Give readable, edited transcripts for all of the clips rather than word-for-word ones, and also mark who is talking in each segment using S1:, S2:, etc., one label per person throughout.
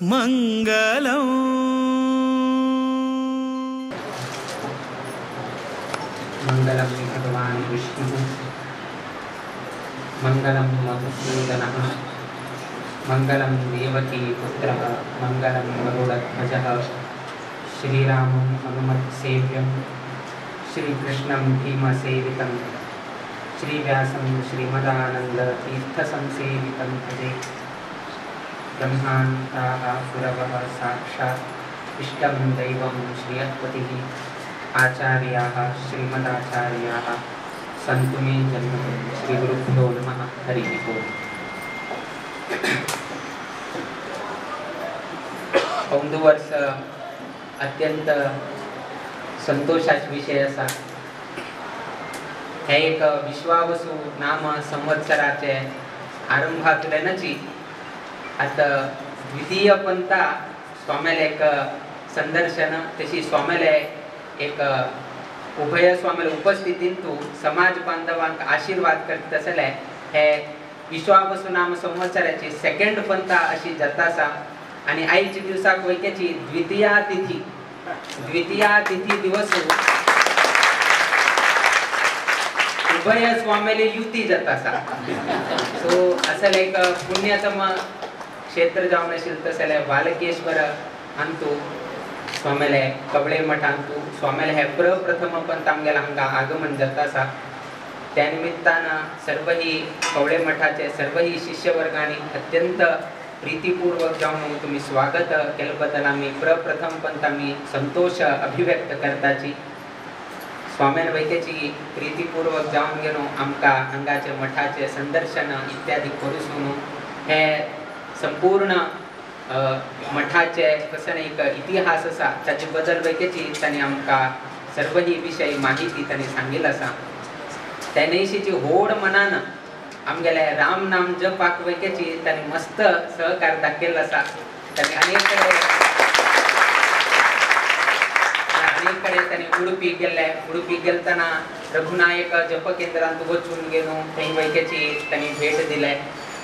S1: मंगलम
S2: मंगलम भगवान विष्णु मंगलम मधुसूदनः मंगलम देवकी पुत्रः मंगलम गरुडध्वजः श्रीरामं हनुमत्सेव्यं श्रीकृष्णं भीमसेवितं श्रीव्यासं श्रीमदानन्दतीर्थसंसेवितं भजे। ब्रह्माण्डाः सुरवः साक्षात् इष्टं दैवं श्रियःपतिः आचार्याः श्रीमदाचार्याः सन्तु मे जन्मनि। श्रीगुरुभ्यो नमः। हरिः ओम्। औंध वर्ष अत्यंत संतोषाचा विषय असा। हे एक विश्वावसु नाम संवत्सराचे आरंभातल्यानची आता द्वितीय पंथा स्वामीला एक संदर्शन तशी स्वामीला एक उभय स्वामीला उपस्थितींतू समाज बांधवांक आशीर्वाद करत असले हे विश्वावसु नाम संवत्सराची सेकंड पंथा अशी जातासा आणि आईच्या दिवसाक वैकेची द्वितीया तिथी दिवस उभय स्वामीला युती जातासा। सो असं एक पुण्यतम क्षेत्र जाऊन असेल तसले बालकेश्वर अंतू स्वामीला कबळे मठ अंतू स्वामीला हे प्रप्रथम पण तामगेला हंगा आगमन जातासा। त्यानिमित्तानं सर्व ही कवळे मठाचे सर्व ही शिष्यवर्गाने अत्यंत प्रीतिपूर्वक जाऊन तुम्ही स्वागत केल्याबद्दल आम्ही प्रप्रथम पण आम्ही संतोष अभिव्यक्त करताची। स्वाम्यान वैकेची प्रीतिपूर्वक जाऊन गेलो आमका अंगाचे मठाचे संदर्शन इत्यादी करूसून हे संपूर्ण मठाचे कसं एक इतिहास असा त्याचे बदल वैकेची त्यांनी आमका सर्व ही विषय माहिती त्यांनी सांगितलं असा। त्यानेशीची होड मनानं आमगेले राम नाम जपाक वैकेची त्यांनी मस्त सहकार दाखवला असा। त्यांनी अनेकडे त्यांनी उडुपी गेलताना रघुनायक जप केंद्रांत वचून गेलो थंय वैकेची त्यांनी भेट दिले।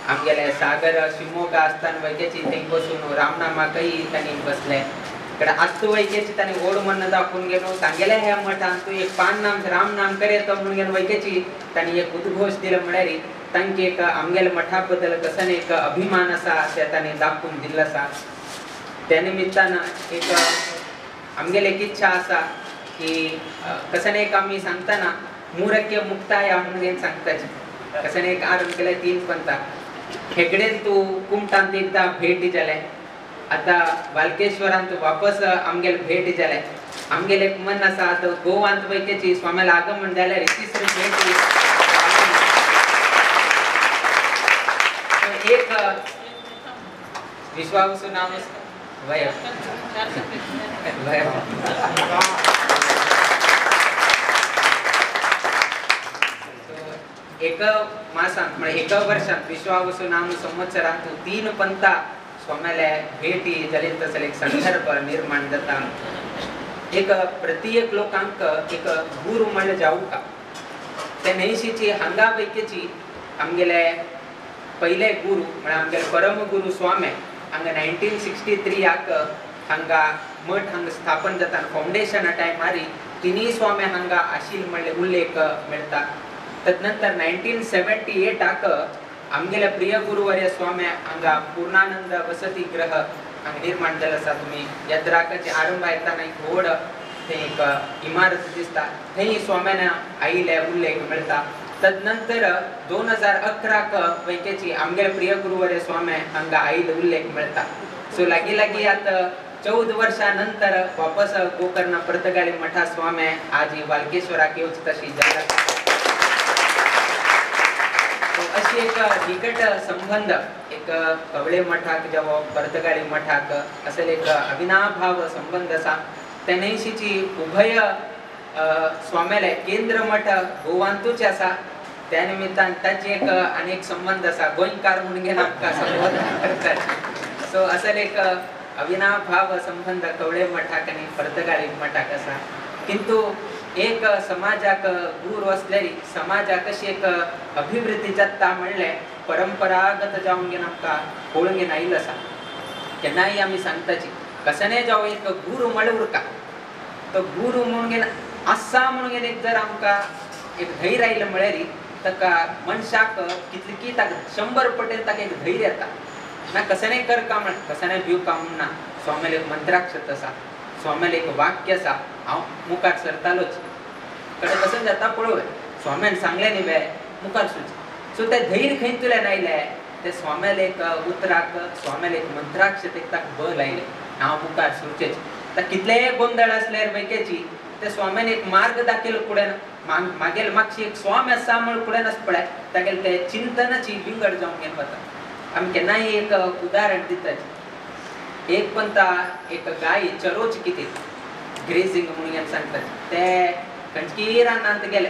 S2: आमगेले सागर शिवमोगा असताना वैकेची थंय बसून रामनामाकही त्यांनी बसले। इकडे आस्तू वैकेची त्यांनी ओढ म्हणणं दाखवून गेलो सांगेले ह्या मठांतू एक पान नाम राम नाम करेत म्हणून गेलो वैकेची त्यांनी एक उद्घोष दिलं म्हणारी तांकी एक आमगेल मठाबद्दल कसं एक अभिमान असा त्या त्यांनी दाखवून दिला असा। त्यानिमित्तानं एक आमगेल एक इच्छा असा की कसं एक आम्ही सांगताना मूरक्य मुक्ताया म्हणून सांगताची कसं एक आरंभ केलाय 3 पंथा हेगडेन तू कुमटांत एकदा भेट जाले आता बालकेश्वरांत वापस आमगेल भेट जाले आमगेल एक मन असा आता गोवांत वैकेची स्वामीला आगमन जाल्यार तिसरी भेट एक विश्वावसु नाम वय एक मासांत म्हणजे एक वर्षांत विश्वावसु नाम संवत्सरांत 3 पंथा स्वामीला भेटी जाली तसले एक संदर्भ निर्माण जाता। एक प्रत्येक लोकांक एक गुरु म्हणले जाऊ का त्या नैशीची हांगा पैकीची आमगेले पहिले गुरु म्हणजे आमगेले परम गुरु स्वामी हांगा 1963 याक हांगा मठ हांगा स्थापन जाता फाउंडेशन टाइम मारी तिनी स्वामी हांगा आशील म्हणले उल्लेख मिळता। तदनंतर 1978 आक आमगेले प्रिय गुरुवर्य स्वामी हांगा पूर्णानंद वसती गृह हांगा निर्माण जालें आसा। तुम्ही यद्राकाचे आरंभ येताना एक व्हड एक इमारत दिसता थंय स्वाम्यान आईले उल्लेख मिळता। तदनंतर 2011 वैकेची आमगेले प्रिय गुरुवर्य स्वामी हांगा आईले उल्लेख मिळता। सो लागी आता 14 वर्षानंतर वापस गोकर्ण परतगाली मठा स्वामी आज ही बालकेश्वराक येवच तशी जाला। अशी एक निकट संबंध एक कवळे मठाक जेव्हा परतगाली मठाक असेल एक अविनाभाव संबंध असा। त्यानेशीची उभय स्वामीला केंद्र मठ गोवांतूच असा त्यानिमित्तान ताची एक अनेक संबंध असा गोंयकार म्हणून घेऊन आमकां संबोधन करतात। सो असेल एक अविनाभाव संबंध कवळे मठाक आणि परतगाली मठाक असा। किंतु एक समाजाक दूर असलेली समाजाक अशी एक अभिवृद्धी जाता म्हणले परंपरागत जाऊन घेऊन आमकां पळोवन घेऊन आयिल्लो आसा। केन्नाय आमी सांगताची कसने जावं एक गुरू म्हळ्यार उरका तो गुरू म्हणून घेन आसा म्हणून घेन एक जर आमकां एक धैर्य आयलें म्हळ्यार ताका मनशाक कितली की ताका 100 पटेन ताका एक धैर्य येता ना कसने कर काम कसने भिव काम ना स्वामील एक मंत्राक्षत आसा स्वामील एक वाक्य आसा हांव मुखार सरतालोच कडेन कसं जाता पळोवया स्वाम्यान सांगलें न्ही बे मुखार सुच सो तें धैर्य खंयतल्यान आयलें ते स्वाम्याल एक उतराक स्वाम्याल एक मंत्राक्षत एक ताका बल आयलें हांव मुखार सुरचेच ताका कितलेय गोंदळ आसल्यार बैकेची ते स्वाम्यान एक मार्ग दाखयलो फुडें मागेल मागची एक स्वामी आसा म्हण फुडें आसा पळय तागेले ते चिंतनाची विंगड जावंक घेवन वता आमी केन्नाय एक उदाहरण दितात एक पंता एक गाय चरोवची कितें ग्रेजिंग म्हणून सांगतात ते खंयची रानांत गेले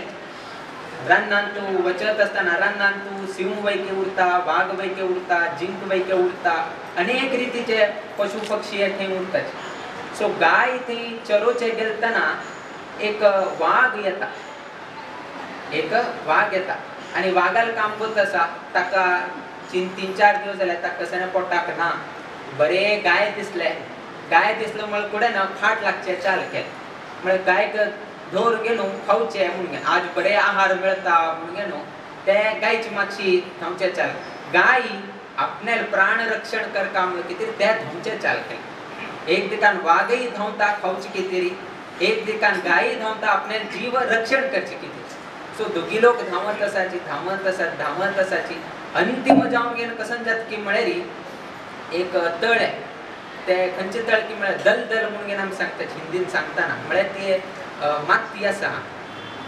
S2: रानांत वचत आसतना रानांत सिंह वैके उरता वाघ वैके उरता जिंक वैके उरता अनेक रितीचे पशु पक्षी थंय उरतात सो गाय थंय चरोवचे गेलतना एक वाघ येता आनी वाघाल काम करता आसा ताका 3-4 दिवस जाले ताका कसले पोटाक ना बरें गाय दिसलो म्हळ्यार फुडें ना फाट लागचे चाल केले म्हळ्यार गायक धोर गेलो खावचे म्हणून आज बरे आहार मेळता म्हणून न्हू ते गायची मातशी धांवचे चाल गाय आपणेल प्राण रक्षण करता म्हणून कितें ते धांवचे चाल केले एक दिकान वाघय धांवता खावचे कितें एक दिकान गाय धांवता आपणेल जीव रक्षण करचे कितें सो दोगी लोक धांवत आसाची अंतिम जावन घेवन कसं जाता की म्हळ्यार एक तळ आहे ते खंयचे तळ की म्हळ्यार दलदल म्हणून घेवन आमी सांगता हिंदीन सांगतना म्हळ्यार ते माती आसा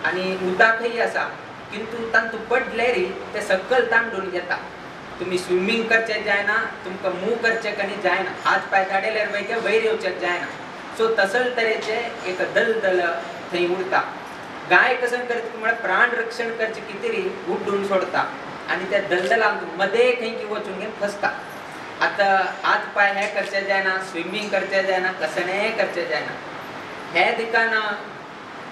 S2: आनी उदकय आसा किंतु तांतू पडल्यार ते सकल तांडून घेता तुमी स्विमींग करचें जायना तुमकां मूव करचें कनी जायना हात पाय काडल्यार वैके वयर येवचें जायना सो तसल तरेचे एक दलदल थंय उरता गाय कसं करता म्हळ्यार प्राण रक्षण करचें कितें उड्डून सोडता आनी त्या दलदलांत मदें खंय वचून घेवन फसता आतां हात पाय हे करचें जायना स्विमींग करचें जायना कसलेंय करचें जायना हे दिकान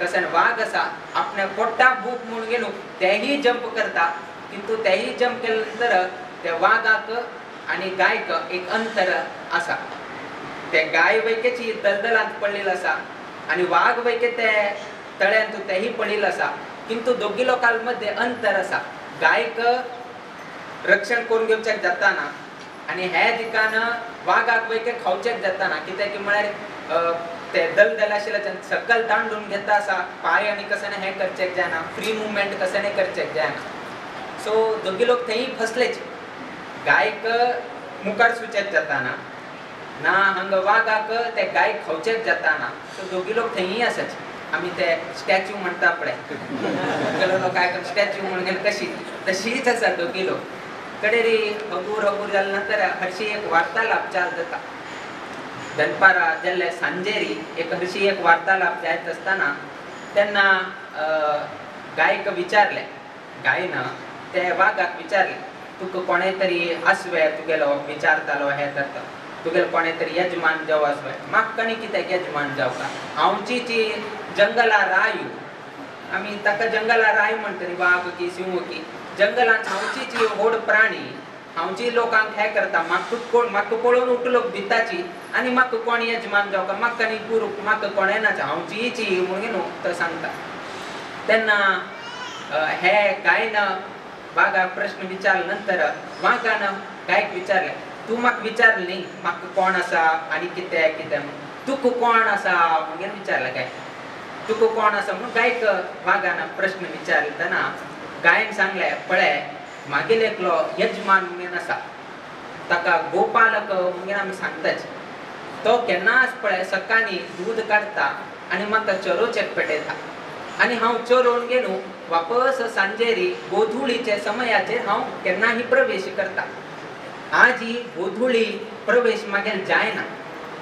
S2: कसन वाघ आसा आपल्या पोटाक भूक म्हणून गेलो तेही जंप करता किंतु तेही जंप केले नंतर त्या वाघाक आणि गायक एक अंतर आसा ते गाय वैकेची दलदलांत पडलेली आसा आणि वाघ वैके ते तळ्यांत तेही पडलेलो आसा किंतु दोगी लोकां मध्ये अंतर आसा गायक रक्षण करून घेवचेक जाताना आणि हे दिकान वाघाक वैके खावचेक जाताना कित्याक म्हळ्यार ते दलदल आशिल्ल्याच्यान सकल तांडून घेता आसा पाय आनी कसने हे करचेक जायना फ्री मुवमेंट कसने करचेक जायना सो दोगी लोक थंय फसलेच गायक मुखार सुचेक जाताना ना हांगा वाघाक ते गाय खावचेक जाताना सो दोगी लोक थंय आसाच आमी ते स्टॅच्यू म्हणटा पळय लोकांक स्टॅच्यू म्हणून कशी तशीच आसा दोगी लोक कडेरी हगूर जाले नंतर हरशी एक वार्तालाप चाल जाता दनपारा जेल्ले सांजेरी एक हरशी एक वार्तालाप जायत आसतना तेन्ना गायक विचारले गायन ते वाघाक विचारले तुका कोणे तरी आसवे तुगेलो विचारतालो हे करता तुगेलो कोणे तरी यजमान जाव आसवे म्हाका कणी कित्याक यजमान जावका हांवची ती जंगला रायू आमी ताका जंगला राय म्हणटली वाघ की सिंह की जंगलांत हांवची ती व्हड प्राणी हांवची लोकांक हे करता म्हाका पळोवन उठलो भिताची आनी म्हाका कोण यजमान जावका म्हाका न्ही गुरू म्हाका कोणे नाच हांवची ची म्हणून न्हू तो सांगता तेन्ना हे गायन वाघाक प्रश्न विचारले नंतर वाघान गायक विचारले तू म्हाका विचारले न्ही म्हाका कोण आसा आनी कितें कितें तुका कोण आसा म्हणून विचारले गाय तुका कोण आसा म्हणून गायक वाघान प्रश्न विचारतना गायन सांगले पळय मागील एकलो यजमान म्हणून आसा ताका गोपालक म्हणून आमी सांगताच तो केन्नाच पळय सकाळी दूध काडटा आनी म्हाका चरोवचेक पेटयता आनी हांव चरोवन गेलो वापस सांजेरी गोधुळीचे समयाचेर हांव केन्नाही प्रवेश करता आज ही गोधुळी प्रवेश मागेल जायना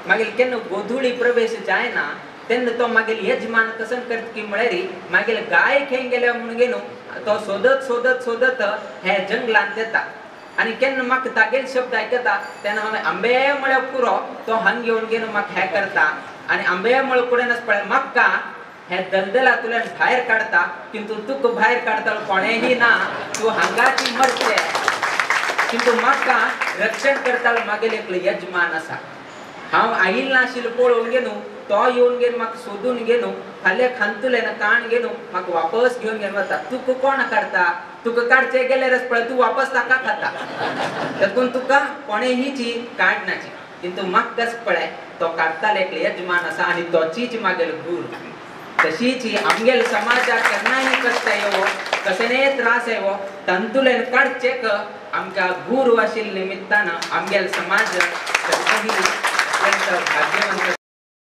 S2: मागील केन्ना गोधुळी प्रवेश जायना तेन्ना तो मागील यजमान कसं करता की म्हळ्यार मागील गाय खंय गेल्या म्हणून गेलो तो सोदत हे जंगलांत येता आनी केन्ना म्हाका तागेले शब्द आयकता तेन्ना हांवें आंबे म्हळ्यार पुरो तो हांगा घेवन गेलो म्हाका हे करता आनी आंबे म्हळ्यार फुडें पळय म्हाका हे दलदलांतल्यान भायर काडता किंतु तुका भायर काडता कोणेही ना तूं हांगाची मरचे किंतु म्हाका रक्षण करतालो मागेल एकलो यजमान आसा. हांव आयिल्लो नाशिल्लो पळोवन गेलो, तो येवन गेलो म्हाका सोदून गेलो, फाल्यां खांतुलें ना काण गेलो म्हाका वापस घेवन गेलो वता. तुका कोण काडटा? तुका काडचे गेल्यारच पळय तूं वापस ताका खाता. देखून तुका कोणेहीची काडनाची. किंतु म्हाका कस पळय तो काडतालो एकलो यजमान आसा आनी तोचीच मागेलो गुरू. तशीच आमगेल समाजाक केन्नाय कश्ट येवो, कसलेय त्रास येवो, तांतुलेन काडचेक आमकां गुरू आशिल्ल्या निमित्तान आमगेल समाज अत्यंत भाग्यवंत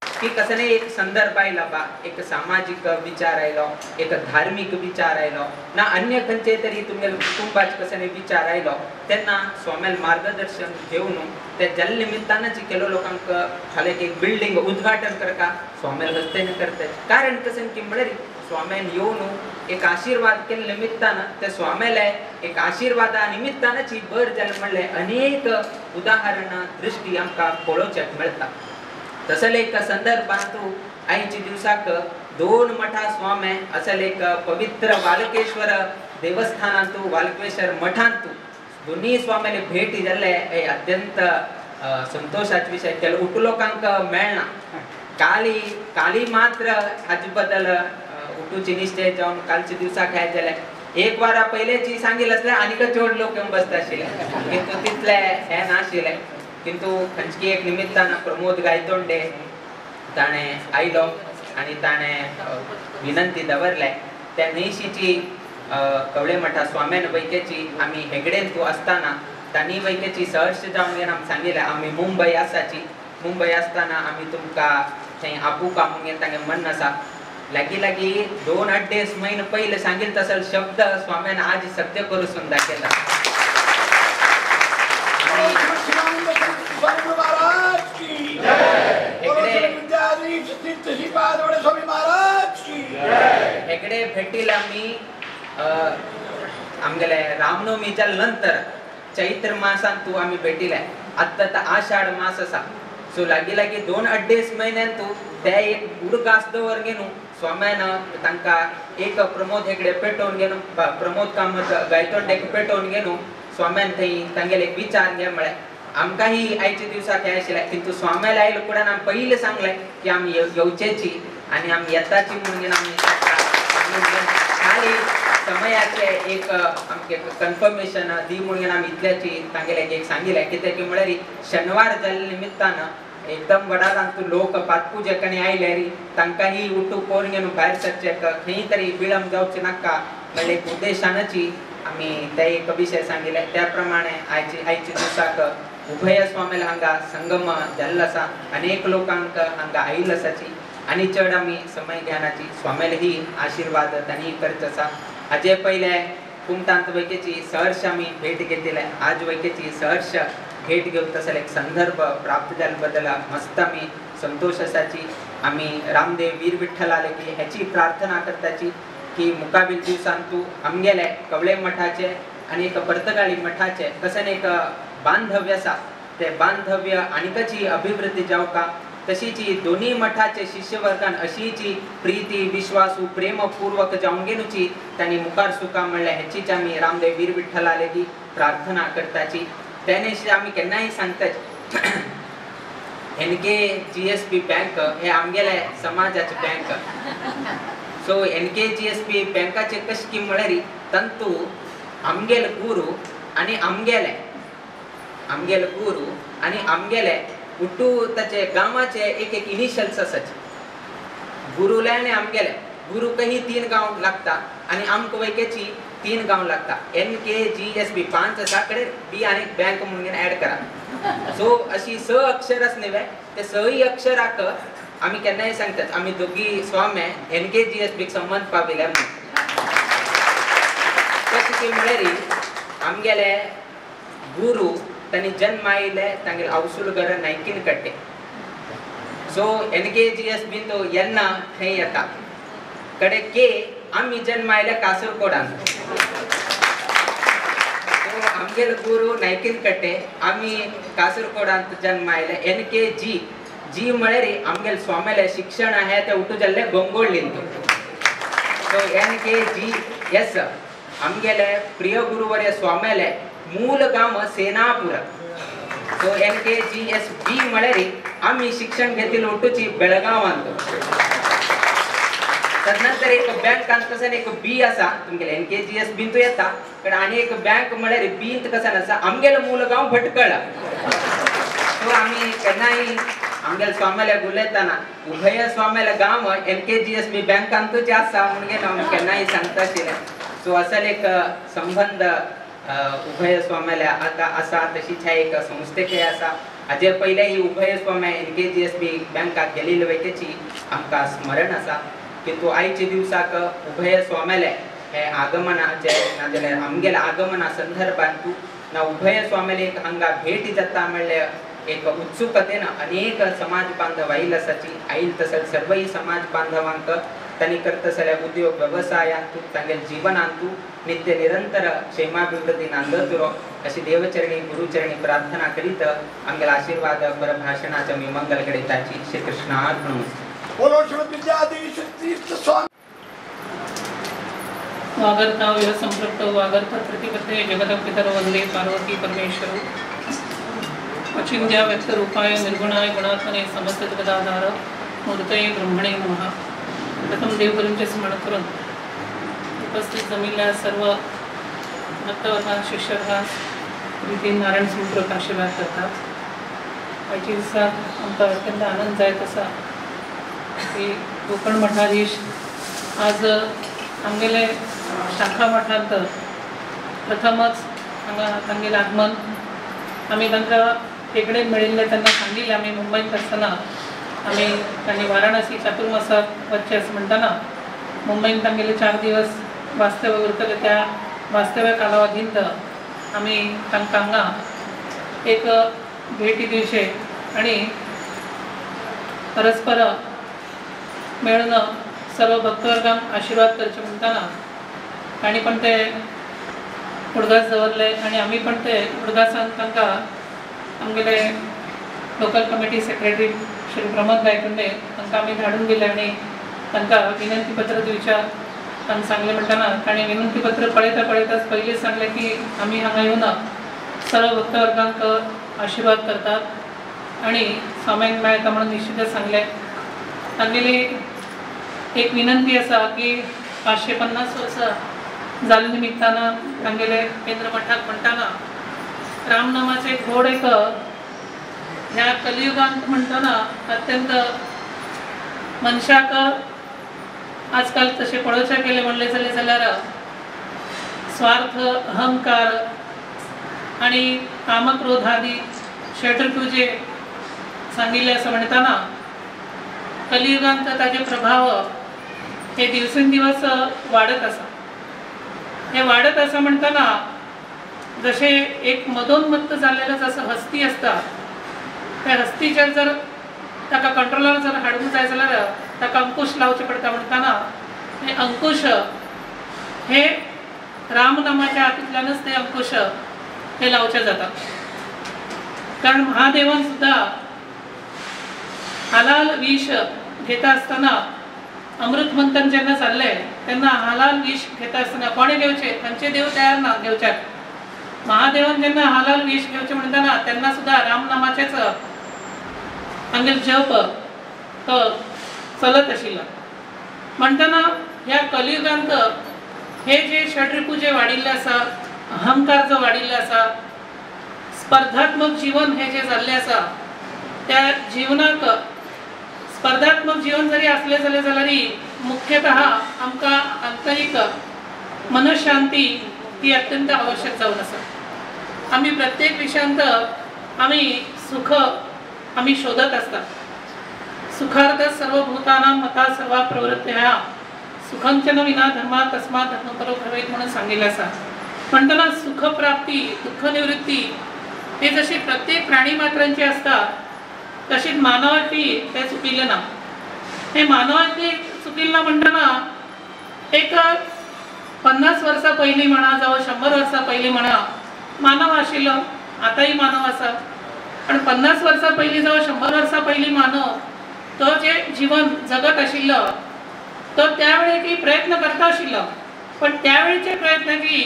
S2: की कसले एक संदर्भ आयला बा, एक सामाजिक विचार आयलो, एक धार्मिक विचार आयलो ना अन्य खंयचे तरी तुमगेल कुटुंबाचे कसले विचार आयलो तेन्ना स्वामेल मार्गदर्शन घेवन ते जल निमित्तानच केलो लोकांक फाल्यां एक बिल्डिंग उद्घाटन करका स्वामेल हस्तेन करता. कारण कसन की म्हळ्यार स्वामेन येवन एक आशीर्वाद केले निमित्तान ते स्वामेले एक आशीर्वादा निमित्तानच ही बर जालें म्हणलें अनेक उदाहरणां दृश्टी आमकां पळोवचेक मेळटा. तसले एक संदर्भांत आयच्या दिवसाक 2 मठा स्वामे असल एक पवित्र वालकेश्वर देवस्थानांत वालकेश्वर मठांत दोन्ही स्वामेले भेट जाल्ले हे अत्यंत संतोषाचे विषय. केले उठ लोकांक मेळना. काली मात्र हाजे बद्दल उठूची निश्चय जावन कालच्या दिवसाक हे जाले. एक वारा पयलेची सांगिल्लें आसलें आनीक चड लोक येवन बसता आशिल्ले, किंतु तितले हे नाशिल्ले. किंतु खंयची एक निमित्तान प्रमोद गायतोंडे ताणें आयलो आनी ताणें विनंती दवरले त्या न्हयशीची कवळे मठा स्वाम्यान वैकेची आमी हेगडेन तूं आसतना तांणी वैकेची सहर्ष जावन घेवन आमकां सांगिल्लें आमी मुंबय आसाची. मुंबय आसतना आमी तुमकां थंय आपूका म्हणून तांगे मन आसा. लागी 2-2.5 म्हयने पयले सांगिल्लो तसलो शब्द स्वाम्यान आज सत्य करून दाखयला. हेगडे भेटीला आमी आमगेले रामनवमी जाल्या नंतर चैत्र मासांत आमी भेटिले. आतां आषाढ मास आसा सो लागी 2-2.5 म्हयन्यान ते एक उडकास दवर घेवन स्वाम्यान तांकां एक प्रमोद हेगडे पेटोवन घेवन प्रमोद कामत गायतोंडेक पेटोवन घेवन स्वाम्यान थंय तांगेले एक विचार घे म्हळें. आमकां ही आयच्या दिवसाक हे आशिल्लें किंतु स्वाम्याल आयलो फुड्यान आमी पयलीं सांगलें की आमी येवचेची आनी आमी येताची म्हणून आमी खाली समयाचे एक आमचे कन्फर्मेशन दी म्हणून आमी इतल्याची तांगेले एक सांगिल्लें. कित्याक की म्हळ्यार शेनवार जाल्ल्या निमित्तान एकदम वडारांत लोक पातपुजेकांनी आयल्यार तांकांय उठू कोण घेवन भायर सरचेक खंय तरी विळंब जावचें नाका म्हणले एक उद्देशानची आमी ते एक विशय सांगिल्ले. त्या प्रमाणे आयच्या दिवसाक उभय स्वामेल हांगा संगम जाल्लो आसा. अनेक लोकांक हांगा आयिल्लो आसाची आनी चड आमी समय घेवनाची. स्वामेल ही आशीर्वाद तांणी करचो आसा. हाजे पयले कुमटांत वैकेची सहर्ष आमी भेट घेतिल्ले. आज वैकेची सहर्ष भेट घेवन तसले एक संदर्भ प्राप्त जाल्ले बद्दल मस्त आमी संतोष आसाची. आमी रामदेव वीर विठ्ठल आले की हेची प्रार्थना करताची की मुखाबील दिवसांत आमगेले कवळे मठाचे आनी एक पर्तगाळी मठाचे कसन एक बांधव्य आसा ते बांधव्य आनीकची अभिवृद्धी जावका. तशीच दोन्ही मठाचे शिष्यवर्गान अशीच प्रीती विश्वासू प्रेमपूर्वक जावन गेनुची तांणी मुखार सुका म्हणलें हेचीच आमी रामदेव वीर विठ्ठल आले की प्रार्थना करताची. त्यानेशी आमी केन्नाय सांगताच NKGSP बँक हे आमगेले समाजाचे बँक. सो NKGSP बँकाचे कशें की म्हळ्यार तंतू आमगेले गुरू आनी आमगेले उठू ताचे गांवाचे एक इनिशियल्स आसाचे. गुरुले आनी आमगेले गुरू कही 3 गांव लागता आनी आमकां वैकेची 3 गांव लागता. NKGSP 5 आसा कडेन बी आनी बँक म्हणून ऍड करा. सो अशी 6 अक्षर आसले ते 6 अक्षराक आमी केन्नाय सांगतात आमी दोगी स्वामे NKGSP संबंध पाविले म्हणून. कशें की म्हळ्यार आमगेले गुरू तांणी जन्म आयले तांगेले अवसुलगर नायकीन कट्टे. सो NKGSP तो येन्ना थंय येता कडे के आमी जन्म आयले कासरकोडांत. सो आमगेले गुरू नायकीन कट्टे आमी कासरकोडांत जन्म आयले. NKG म्हळ्यार आमगेले स्वामेले शिक्षण आहे ते उठू जाल्ले गोंगोळ्ळींत. सो NKGS आमगेले प्रिय गुरुवर्य स्वामेले मूल गाव सेनापूर सो NKGSB म्हळ्यार आम्ही शिक्षण घेतील ओटूची बेळगाव आणतो तदनंतर एक बँक कांतसन एक बी असा तुमगेले NKGSB तो येता पण आणि एक बँक म्हळ्यार बी कसा नसा आमगेल मूल गाव भटकळ सो आम्ही केन्नाय आमगेल स्वाम्याला उलयताना उभय स्वाम्याला गाव NKGSB बँक कांतोचे आसा म्हणून हांव केन्नाय सांगता आशिल्लें सो असल एक संबंध उभय स्वाम्याला आता असा तशीच एक संस्थेचे असा हाजे पहिले ही उभय स्वाम्या NKGSB बँकाक गेलेली वेतेची आमकां स्मरण असा की तो आयचे दिवसाक उभय स्वाम्याले हे आगमनाचे नाजाल्यार आमगेल्या आगमना संदर्भात तू ना उभय स्वाम्याले एक हांगा भेट जाता म्हणले एक उत्सुकतेन अनेक समाज बांधव आयिल्ले आसाची आयिल तसर सर्वही समाज बांधवांक तांणी करतसल्या उद्योग व्यवसायांतू तांगे जीवनांतू नित्य निरंतर क्षेमाभिवृद्धी नांदतुरो अशी देवचरणी गुरुचरणी प्रार्थना करीत आमगेला आशीर्वाद परभाषणाच्या मी मंगल करीताची श्री कृष्णार्पण
S1: बोलो श्रीमद विद्याधीश तीर्थ स्वामी
S3: वागर्ता विह संपृक्त वागर्ता प्रतिपत्ते जगदपितर वंदे पार्वती परमेश्वर अचिंत्य व्यक्त रूपाय निर्गुणाय गुणात्मने समस्त जगदाधार मूर्तये ब्रह्मणे नमः प्रथम देवगुरूंचे स्मरण करून उपस्थित जमलेल्या सर्व भक्तवर्गांना शिष्यवर्गांना प्रीती नारायण समुद्र आशीर्वाद करतात आयच्या दिसाक आमकां अत्यंत आनंद जायत आसा की कोकण मठाधीश आज आमगेले शाखा मठांत प्रथमच हांगा तांगेलें आगमन आमी तांकां तेकडेन मेळिल्ले तेन्ना सांगिल्लें आमी मुंबईत आसतना आमी तांणी वाराणसी चातुर्मासाक वचचें अशें म्हणटाना मुंबईत तांगेले 4 दिवस वास्तव्य उरतले त्या वास्तव्य कालावधींत आमी तांकां हांगा एक भेटी दिवचें आनी परस्पर मेळून सर्व भक्तवर्गांक आशीर्वाद करचे म्हणटाना तांणी पण ते उडगास दवरले आनी आमी पण ते उडगासान तांकां आमगेले local committee secretary Shri Pramod Gaikunde तांकां आमी धाडून दिले आनी तांकां विनंती पत्र दिवच्या तांकां सांगले म्हणटाना तांणी विनंती पत्र पळयता पळयताच पयलींच सांगले की आमी हांगा येवन सर्व भक्तवर्गांक आशीर्वाद करतात आनी स्वाम्यांक मेळटा म्हणून निश्चितच सांगले तांगेली एक विनंती आसा की 550 वर्सां जाले निमित्तान तांगेले केंद्र मठाक म्हणटाना रामनामाचे घोड एक ह्या कलियुगांत म्हणटाना अत्यंत मनशाक आजकाल तशें पळोवचें गेलें म्हणलें जाल्यार स्वार्थ अहंकार आनी कामक्रोधादी षड्रिपू जे सांगिल्ले आसा म्हणटाना कलियुगांत ताजे प्रभाव हे दिवसेंदिवस वाडत आसा हे वाडत आसा म्हणटाना जशें एक मदोन्मत्त जाल्लेलो जसो हस्ती आसता त्या हस्तीचेर जर ताका कंट्रोलार जर हाडूंक जाय जाल्यार ताका अंकुश लावचे पडटा म्हणटाना हे अंकुश हे रामनामाच्या हातूंतल्यानच ते अंकुश हे लावचे जाता कारण महादेवान सुद्धा हलाल विष घेता आसतना अमृत मंथन जेन्ना जाल्लें तेन्ना हलाल विष घेता आसतना कोणे घेवचे तांचे देव तयार ना घेवच्याक महादेवान जेन्ना हलाल विष घेवचे म्हणटाना तेन्ना सुद्धा रामनामाचेच हांगेल जप तो चलत आशिल्लो म्हणटाना ह्या कलियुगांत हे जे षड्रिपू जे वाडिल्ले आसा अहंकार जो वाडिल्लो आसा स्पर्धात्मक जीवन हे जे जाल्लें आसा त्या जीवनाक स्पर्धात्मक जीवन जरी असले जाल्यार मुख्यतः आमकां आंतरिक मनशांती ती अत्यंत आवश्यक जावन आसा आमी प्रत्येक विशयांत आमी सुख आमी शोधत आसतात सुखार्थ सर्वभूतानां मता सर्वा प्रवृत्त्या सुखंचन विना धर्मा तस्मात् धर्मपरो भवेत् म्हणून सांगिल्लें आसा म्हणटना सुख प्राप्ती दुःख निवृत्ती हे जशी प्रत्येक प्राणी मात्रांची असता तशीच मानवाची ते चुकिल्लें ना हे मानवाची चुकिल्लें ना म्हणटना एक 50 वर्सां पयलीं म्हणा जावं 100 वर्सां पयलीं म्हणा मानव आशिल्लो आतांय मानव आसा पण 50 वर्सां पयलीं जावं 100 वर्सां पयलीं मानव तो जे जीवन जगत आशिल्लो तो त्या वेळेक प्रयत्न करता आशिल्लो पण त्यावेळेचे प्रयत्नाची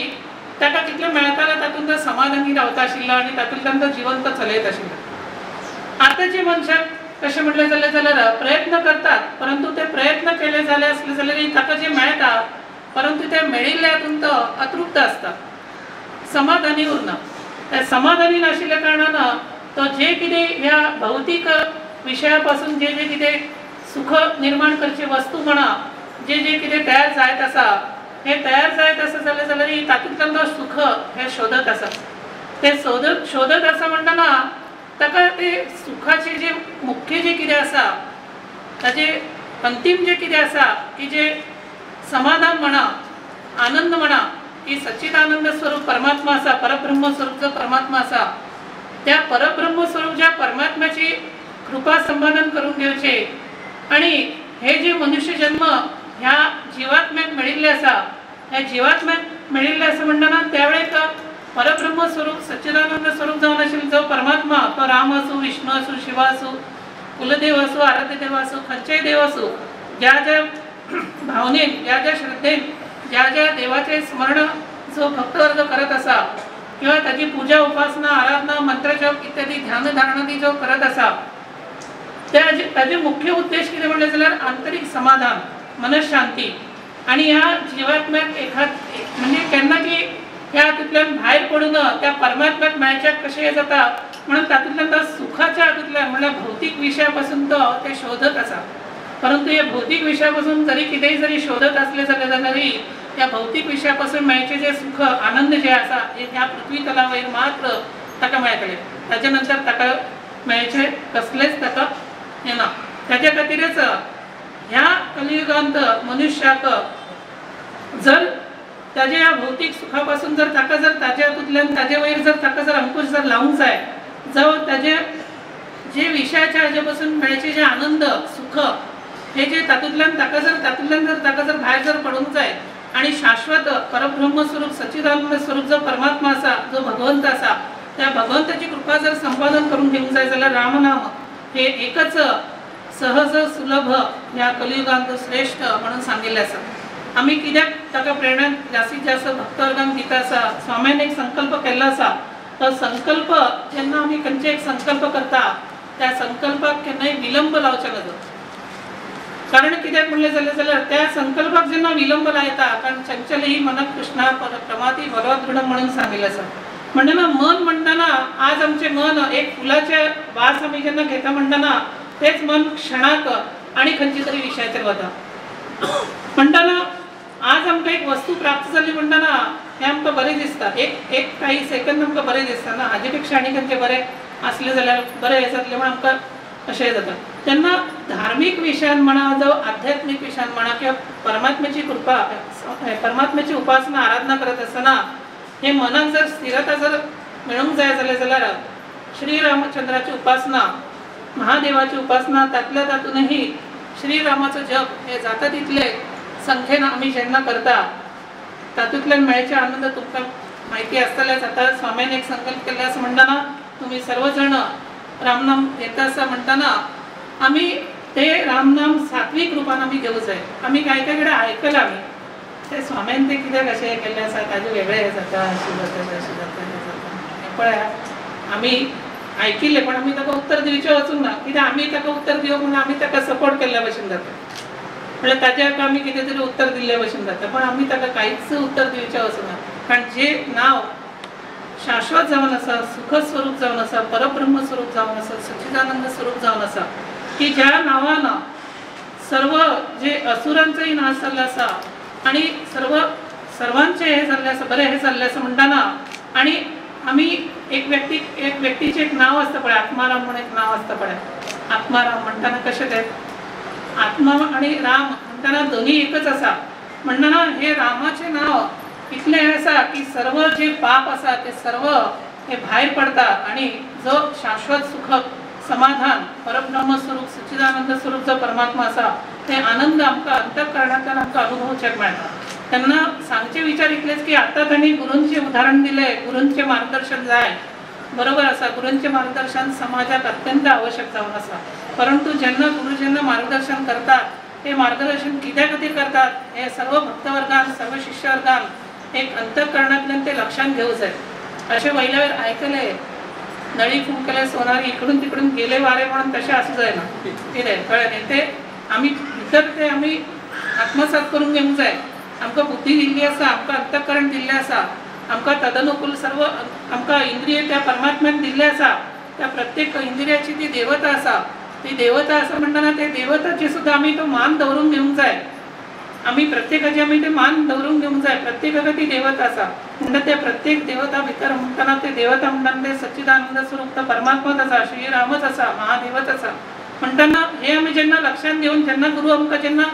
S3: ताका कितले मेळटाले तातूंत तो समाधानी रावता आशिल्लो आनी तातूंतल्यान तो जिवंत चलयत आशिल्लो। आतांचे मनशाक कशें म्हटलें जाल्यार प्रयत्न करतात, परंतु ते प्रयत्न केले जाले असले जाल्यार ताका जे मेळटा परंतु ते मेळिल्ले हातूंत तो अतृप्त आसता, समाधानी उरना। त्या समाधानी नाशिल्ल्या कारणान तो जे कितें ह्या भौतीक विशया पासून जे जे कितें सुख निर्माण करची वस्तू म्हणा, जे जे कितें तयार जायत आसा, हे तयार जायत आसा जाल्यार तातूंतल्यान तो सुख हे शोधत आसा। ते शोधत आसा म्हणटना ताका ते सुखाचे जे मुख्य जे कितें आसा, ताजे अंतिम जे कितें आसा की जे समाधान म्हणा, आनंद म्हणा, की सच्चिदानंद स्वरूप परमात्मा आसा, परब्रह्म स्वरूप जो परमात्मा आसा, त्या परब्रह्म स्वरूप ज्या परमात्म्याची कृपा संपादन करून घेवचे आणि हे जे मनुष्य जन्म ह्या जीवात्म्याक मेळिल्ले आसा, ह्या जीवात्म्याक मेळिल्ले आसा म्हणटना त्यावेळेक परब्रह्म स्वरूप सच्चिदानंद स्वरूप जावन आशिल्लो जो परमात्मा, तो राम असो, विष्णू असो, शिव असो, कुलदेव असो, आराध्य देव असो, खंयचेय देव असो, ज्या ज्या भावनेन, ज्या ज्या श्रद्धेन, ज्या ज्या देवाचे स्मरण जो भक्तवर्ग करत आसा किंवा ताची पूजा उपासना आराधना मंत्रजप इत्यादी ध्यान धारणादी जो करत आसा, ताचे मुख्य उद्देश कितें म्हणलें जाल्यार आंतरिक समाधान, मनशांती आणि ह्या जीवात्म्याक एखाद म्हणजे केन्ना की ह्या हातूंतल्यान भायर पडून त्या परमात्म्याक मेळच्याक कशें जाता म्हणून तातूंतल्यान तो सुखाच्या हातूंतल्यान म्हणल्यार भौतीक विशया पासून तो ते शोधत आसा। परंतु हे भौतिक विषयापासून जरी कितेंय जरी शोधत असले जाल्यारय या भौतिक विषयापासून मेळचे जे सुख आनंद जे आसा हे ह्या पृथ्वी तलावयर मात्र ताका मेळटले, ताच्या नंतर ताका मेळचे कसलेच ताका येना। त्याच्या खातीरच ह्या कलियुगांत मनुष्याक जर ताच्या ह्या भौतिक सुखापासून जर ताका जर ताच्या हातूंतल्यान ताचे वयर जर ताका जर अंकुश जर लावूंक जाय, जावं ताचे जे विशयाच्या हाजे पासून मेळचे जे आनंद सुख हे जे तातूंतल्यान ताका जर भायर जर पडूंक जाय आणि शाश्वत परब्रह्म स्वरूप सच्चिदानंद स्वरूप जो परमात्मा आसा, जो भगवंत आसा, त्या भगवंताची कृपा जर संपादन करून घेवंक जाय जाल्यार रामनाम हे एकच सहज सुलभ ह्या कलियुगांत श्रेष्ठ म्हणून सांगिल्लें आसा। आमी कित्याक ताका प्रेरणा जास्तीत जास्त भक्तवर्गांक दिता आसा, स्वाम्यान एक संकल्प केल्लो आसा, तो संकल्प जेन्ना आमी खंयचे एक संकल्प करता त्या संकल्पाक केन्नाय विलंब लावचे नजो। कारण कित्याक म्हणलें जाल्यार त्या संकल्पाक जेन्ना विलंब लायता, कारण चंचल ही मनक कृष्णा प्रमाती बलवदृढ म्हणून सांगिल्लें आसा। म्हणटना मन म्हणटना आज आमचें मन एक फुलाचे वास आमी जेन्ना घेता म्हणटना तेच मन क्षणाक आणि खंयचे तरी विशयाचेर वता। म्हणटना आज आमकां एक वस्तू प्राप्त जाली म्हणटना हें आमकां बरें दिसता, एक काही सेकंद आमकां बरें दिसता ना, हाजे पेक्षा आनी खंयचें बरें आसलें जाल्यार बरें हें जातलें म्हणून आमकां अशें जाता। तेन्ना धार्मीक विशयान म्हणा, जावं आध्यात्मीक विशयान म्हणा किंवा परमात्म्याची कृपा, परमात्म्याची उपासना आराधना करत आसतना हे मनाक जर स्थिरता जर मेळूंक जाय जाल्यार श्री रामचंद्राची उपासना, महादेवाची उपासना, तातल्या तातूनही श्रीरामाचो जप हे जाता तितले संख्येन आमी जेन्ना करता तातूंतल्यान मेळचे आनंद तुमकां म्हायती आसतलेच। आतां स्वाम्यान एक संकल्प केल्लो आसा म्हणटना तुमी सर्व जाण रामनाम घेता आसा म्हणटना आमी ते रामनाम सात्वीक रुपान आमी घेवूं जाय। आमी काय काय कडेन आयकलां आमी ते स्वाम्यान ते कित्याक अशें केल्लें आसा, ताजें वेगळें हें जाता, अशें जाता तशें जाता हें जाता हें पळयात आमी आयकिल्लें, पण आमी ताका उत्तर दिवचें वचूंक ना, कित्याक आमी ताका उत्तर दिवप म्हणून आमी ताका सपोर्ट केल्ल्या भशेन जाता, म्हणल्यार ताज्याक आमी कितें तरी उत्तर दिल्ले भशेन जाता, पण आमी ताका कांयच उत्तर दिवचें वचूंक ना। कारण जे नांव शाश्वत जावन आसा, सुख स्वरूप जावन आसा, परब्रह्म स्वरूप जावन आसा, सच्चिदानंद स्वरूप जावन आसा, की ज्या नांवान सर्व जे असुरांचोय नाश जाल्लो आसा आणि सर्वांचे हे जाल्लें आसा, बरें हे जाल्लें आसा म्हणटना आणि आमी एक व्यक्तीचें एक नांव आसता पळय, आत्माराम म्हणून एक नांव आसता पळय, आत्माराम म्हणटना कशें तें आत्मा आणि राम म्हणटना दोन्ही एकच आसा। म्हणटना हे रामाचें नांव इतलें हें आसा की सर्व जे पाप आसा ते सर्व हे भायर पडता आणि जो शाश्वत सुख समाधान परब्रह्म स्वरूप सच्चिदानंद स्वरूप जो परमात्मा आसा ते आनंद आमकां अंतःकरणांतल्यान आमकां अनुभवच्याक मेळटा। तेन्ना सांगचे विचार इतलेच की आतां तांणी गुरूंचें उदाहरण दिलें, गुरूंचें मार्गदर्शन जाय, बरोबर आसा, गुरूंचें मार्गदर्शन समाजाक अत्यंत आवश्यक जावन आसा। परंतु जेन्ना गुरू जेन्ना मार्गदर्शन करतात ते मार्गदर्शन कित्या खातीर करतात हे सर्व भक्तवर्गान सर्व शिष्यवर्गान एक अंतःकरणातल्यान ते लक्षात घेऊ जाय. असे वयल्या वेळ ऐकले नळी फुंकले सोनारी इकडून तिकडून गेले वारे म्हणून तसे असू जाय ना कितें कळ्ळें ते आमी भितर ते आमी आत्मसात करून घेवंक जाय. आमकां बुद्धी दिल्ली आसा, आमकां अंतःकरण दिल्लें आसा, आमकां तदनुकूल सर्व आमकां इंद्रिय त्या परमात्म्यान दिल्ले आसा. त्या प्रत्येक इंद्रियाची ती देवता आसा. ती देवता आसा म्हणटना ते देवताची सुद्धा आमी तो मान दवरूंक घेवंक जाय. आमी प्रत्येकाची आमी ते मान दवरूंक घेवंक जाय. प्रत्येकाक ती देवता आसा म्हणटा त्या प्रत्येक देवता भितर म्हणटना ते देवता म्हणटना ते सच्चिदानंद स्वरूप तो परमात्माच आसा, श्रीरामच आसा, महादेवच आसा म्हणटना हे आमी जेन्ना लक्षात घेवन जेन्ना गुरु आमकां जेन्ना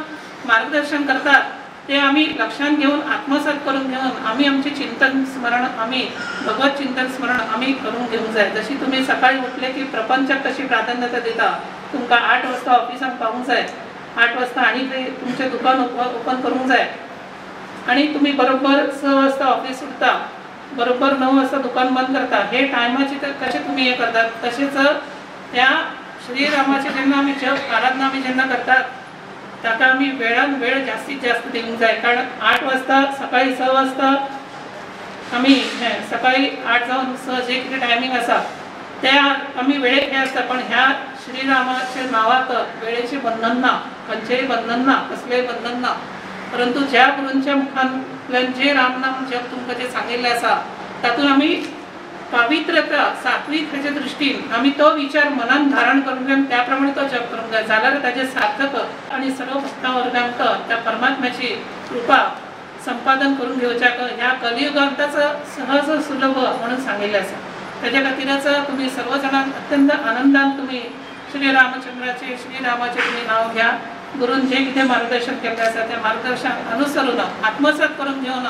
S3: मार्गदर्शन करतात ते आमी लक्षात घेवन आत्मसात करून घेवन आमी आमचे चिंतन स्मरण आमी भगवत चिंतन स्मरण आमी करून घेवंक जाय. जशी तुम्ही सकाळी उठले की प्रपंचाक कशी प्राधान्यता दिता, तुमकां 8 वाजता ऑफिसाक पावूंक जाय, 8 वाजता आणि ते तुमचें दुकान ओपन करूंक जाय आणि तुम्ही बरोबर 6 वाजता ऑफिस सुटता, बरोबर 9 वाजता दुकान बंद करता. हे टायमाचे कशे तुम्ही हे करतात तसेच त्या श्रीरामाचे जेन्ना आमी जप आराधना आमी जेन्ना करतात ताका आमी वेळान वेळ जास्तीत जास्त दिवंक जाय. कारण 8 वाजता सकाळी 6 वाजता आमी सकाळी 8 जावन 6 जे कितें टायमींग आसा त्या आमी वेळेक हे आसता. पण ह्या श्रीरामाच्या नावाक वेळेचे बंधन ना, खंयचेय बंधन ना, कसलेय बंधन ना. परंतु ज्या गुरूंच्या मुखांतल्यान जे रामनाम जप तुमकां जे सांगिल्ले आसा तातूंत आमी पवित्रता सात्विक हेच्या दृश्टीन आमी तो विचार मनान धारण करून घेवन त्या प्रमाणे तो जप करूंक जाय. जाल्यार ताचे सार्थक आणि सर्व भक्ता वर्गांक त्या परमात्म्याची कृपा संपादन करून घेवच्याक ह्या कलियुगांतच सहज सुलभ म्हणून सांगिल्लें आसा. त्याच्या खातीरच तुम्ही सर्वजणांक अत्यंत आनंदान तुम्ही श्रीरामचंद्राचे श्रीरामाचे तुम्ही नाव घ्या. गुरून जे कितें मार्गदर्शन केल्लें आसा त्या मार्गदर्शन अनुसरून आत्मसात करून घेवन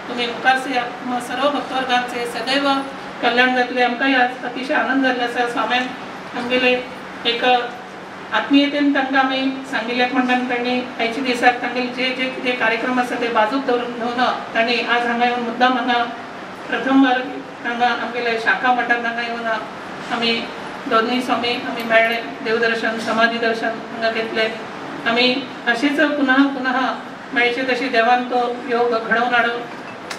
S3: तुम्ही मुखारचे सर्व भक्तवर्गांचे सदैव कल्याण जातले. आमकांय आज अतिशय आनंद जाल्लो आसा. स्वाम्यान आमगेले एक आत्मीयतेन तांकां आमी सांगिल्ल्याक म्हणटान तांणी आयच्या दिसाक तांगेले जे जे कितें कार्यक्रम आसा ते बाजूक दवरून घेवन तांणी आज हांगा येवन मुद्दाम हांगा प्रथमवार हांगा आमगेले शाखा मठांत हांगा येवन आमी दोनूय स्वामी आमी मेळ्ळे, देवदर्शन समाधी दर्शन हांगा घेतले. आमी अशीच पुनः पुनः मेळचे तशी देवान तो योग घडोवन हाडून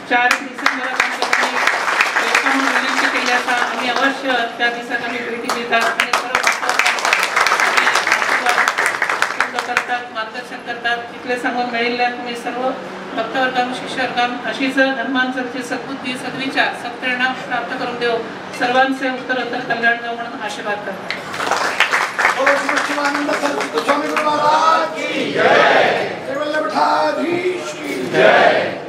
S3: 4 डिसेंबराक विनंती केली आसा. आमी अवश्य त्या दिसाक आमी भेटी दितात आनी सर्व करतात, मार्गदर्शन करतात. इतले सांगून मेळिल्ल्या तुम्ही सर्व भक्तवर्गांक शिष्यवर्गांक अशीच धर्मांतरची सद्बुद्धी सद्विचार सत्प्रेरणा प्राप्त करून देव सर्वांचे उत्तरोत्तर कल्याण जावं म्हणून आशीर्वाद करतात.
S1: शिवानंद सरस्वती स्वामी गुरु महाराज की जय. वल्लभाधीश की जय.